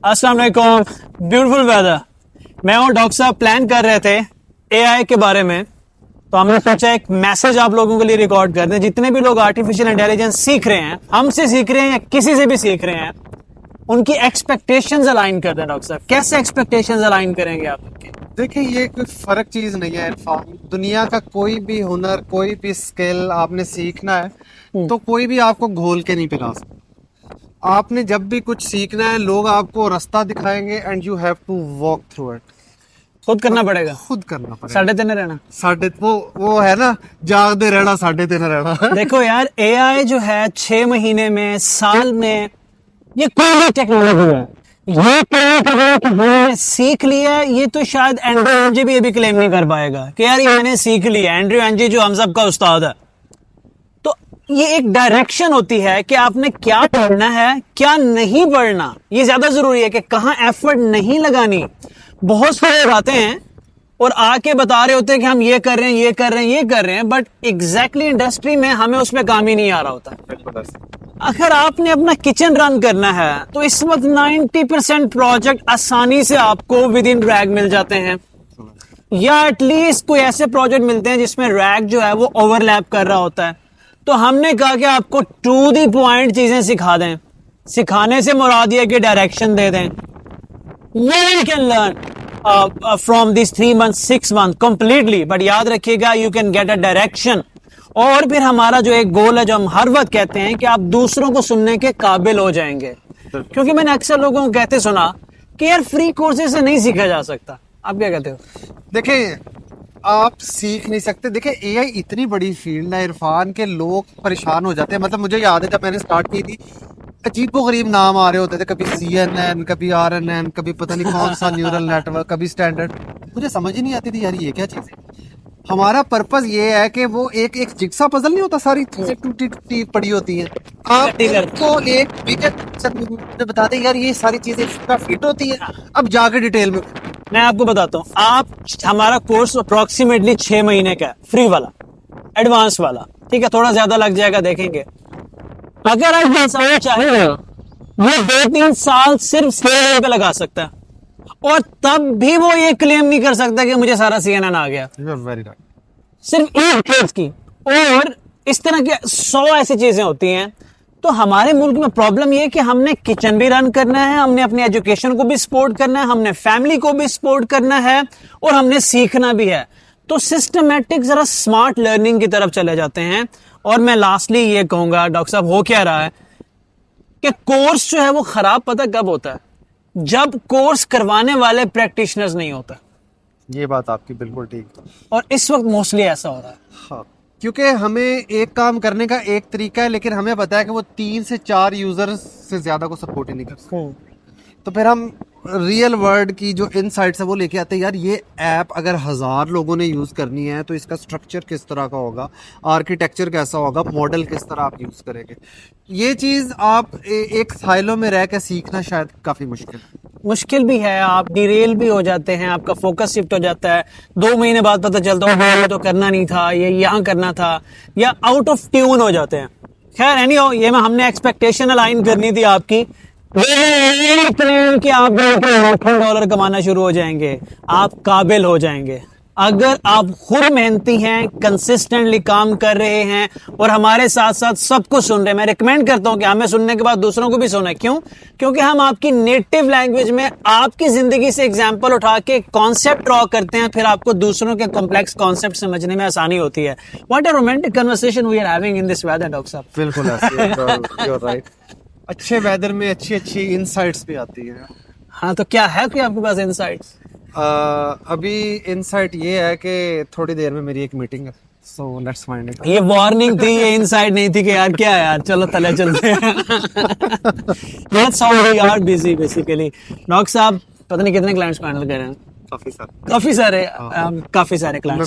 अस्सलाम वालेकुम। Beautiful weather. मैं और डॉक्टर साहब प्लान कर रहे थे एआई के बारे में, तो हमने सोचा एक मैसेज आप लोगों के लिए रिकॉर्ड कर दें। जितने भी लोग आर्टिफिशियल इंटेलिजेंस सीख रहे हैं, हमसे सीख रहे हैं या किसी से भी सीख रहे हैं, उनकी एक्सपेक्टेशंस अलाइन कर दें। डॉक्टर साहब कैसे एक्सपेक्टेशंस अलाइन करेंगे आप उनकी? देखिए, ये कोई फर्क चीज नहीं है इरफान। दुनिया का कोई भी हुनर, कोई भी स्किल आपने सीखना है तो कोई भी आपको घोल के नहीं पिला सकता। आपने जब भी कुछ सीखना है, लोग आपको रास्ता दिखाएंगे and you have to walk through it. खुद करना पड़ेगा, खुद करना पड़ेगा। साढ़े तीन रहना, साढ़े वो है ना, जागते रहना, साढ़े तीन रहना। देखो यार, एआई जो है 6 महीने में, साल में, ये कोई भी टेक्नोलॉजी है, ये क्लेम कर रहा है कि हमने सीख लिया, ये तो शायद एंड्रयू एनजी भी अभी क्लेम नहीं कर पाएगा कि यार ये मैंने सीख लिया। एंड्रयू एनजी जो हम सब का उस्ताद है। तो ये एक डायरेक्शन होती है कि आपने क्या पढ़ना है, क्या नहीं पढ़ना। ये ज्यादा जरूरी है कि कहाँ एफर्ट नहीं लगानी। बहुत सारे लोग आते हैं और आके बता रहे होते हैं कि हम ये कर रहे हैं, ये कर रहे हैं, ये कर रहे हैं, बट एग्जैक्टली इंडस्ट्री में हमें उसमें काम ही नहीं आ रहा होता। अगर आपने अपना किचन रन करना है तो इस वक्त 90% प्रोजेक्ट आसानी से आपको विद इन रैग मिल जाते हैं, या एटलीस्ट कोई ऐसे प्रोजेक्ट मिलते हैं जिसमें रैग जो है वो ओवरलैप कर रहा होता है। तो हमने कहा कि आपको टू दी पॉइंट चीजें सिखा दें। सिखाने से मुराद ये कि डायरेक्शन दे दें। You can learn from these 3 months, 6 months completely, but याद रखिएगा you can get a direction। और फिर हमारा जो एक गोल है, जो हम हर वक्त कहते हैं कि आप दूसरों को सुनने के काबिल हो जाएंगे। क्योंकि मैंने अक्सर लोगों को कहते सुना कि यार फ्री कोर्सेज से नहीं सीखा जा सकता। आप क्या कहते हो? देखिए, आप सीख नहीं सकते। देखिए, एआई इतनी बड़ी फील्ड है इरफान के, लोग परेशान हो जाते हैं। मतलब मुझे याद है जब मैंने स्टार्ट की थी, अजीबो गरीब नाम आ रहे होते थे, कभी CNN, कभी RNN, कभी पता नहीं कौन सा न्यूरल नेटवर्क, कभी स्टैंडर्ड। मुझे समझ ही नहीं आती थी यार ये क्या चीज है। हमारा पर्पस ये है कि वो एक जिग्सा पजल नहीं होता, सारी चीजें टूटी टूटी पड़ी होती हैं, आप इनको एक मुझे बता दें यार ये सारी चीजें फिट होती है। अब जाके डिटेल में मैं आपको बताता हूँ। आप हमारा कोर्स अप्रोक्सीमेटली 6 महीने का है, फ्री वाला, एडवांस वाला, ठीक है, थोड़ा ज्यादा लग जाएगा, देखेंगे। अगर आज इंसान चाहे वो 2-3 साल सिर्फ CNN पे लगा सकता है, और तब भी वो ये क्लेम नहीं कर सकता कि मुझे सारा CNN आ गया। Very right. सिर्फ एक चीज की। और इस तरह के 100 ऐसी चीजें होती हैं। तो हमारे मुल्क में प्रॉब्लम ये है कि हमने किचन भी रन करना है, हमने अपनी एजुकेशन को भी सपोर्ट करना है, हमने फैमिली को भी सपोर्ट करना है, और हमने सीखना भी है। तो सिस्टमैटिक जरा स्मार्ट लर्निंग की तरफ चले जाते हैं। और मैं लास्टली ये कहूंगा, डॉक्टर साहब, हो क्या रहा है कि कोर्स जो है वो खराब पता कब होता है? जब कोर्स करवाने वाले प्रैक्टिशनर्स नहीं होता। ये बात आपकी बिल्कुल ठीक है। और इस वक्त मोस्टली ऐसा हो रहा है। हाँ, क्योंकि हमें एक काम करने का एक तरीका है, लेकिन हमें पता है कि वो 3 से 4 यूजर से ज्यादा को सपोर्ट ही नहीं कर सकते। तो फिर हम रियल वर्ल्ड की जो इनसाइट्स है वो लेके आते हैं। यार ये ऐप अगर 1000 लोगों ने यूज करनी है तो इसका स्ट्रक्चर किस तरह का होगा, आर्किटेक्चर कैसा होगा, मॉडल किस तरह आप यूज करेंगे। ये चीज आप एक साइलो में रह के सीखना शायद काफी मुश्किल भी है। आप डिरेल भी हो जाते हैं, आपका फोकस शिफ्ट हो जाता है। 2 महीने बाद पता चलता है ये तो करना नहीं था, ये यहाँ करना था, या आउट ऑफ ट्यून हो जाते हैं। खैर एनीहाउ, ये में हमने एक्सपेक्टेशन अलाइन करनी थी आपकी कि आप लाखों डॉलर कमाना शुरू हो जाएंगे, आप काबिल हो जाएंगे। अगर आप खुद मेहनती हैं, कंसिस्टेंटली काम कर रहे हैं, और हमारे साथ साथ सबको सुन रहे हैं। मैं रिकमेंड करता हूं कि हमें सुनने के बाद दूसरों को भी सुने। क्यों? क्योंकि हम आपकी नेटिव लैंग्वेज में आपकी जिंदगी से एग्जांपल उठा के कॉन्सेप्ट ड्रॉ करते हैं, फिर आपको दूसरों के कॉम्प्लेक्स कॉन्सेप्ट समझने में आसानी होती है। What a romantic conversation we are having in this weather, doctor साहब। बिल्कुल ऐसे, यू आर राइट। अच्छे वेदर में अच्छी अच्छी इनसाइट्स भी आती है। हाँ, तो क्या है कि आपके पास इनसाइट्स? अभी इनसाइट ये है कि थोड़ी देर में मेरी एक मीटिंग है, सो लेट्स फाइंड इट। ये वार्निंग थी, ये इनसाइट नहीं थी कि यार क्या है यार, चलो तले चलते हैं। Let's all we are busy basically. Doctor साहब, पता नहीं कितने क्लाइंट्स को हैंडल कर रहे हैं? काफी सारे काफी सारे क्लाइंट्स।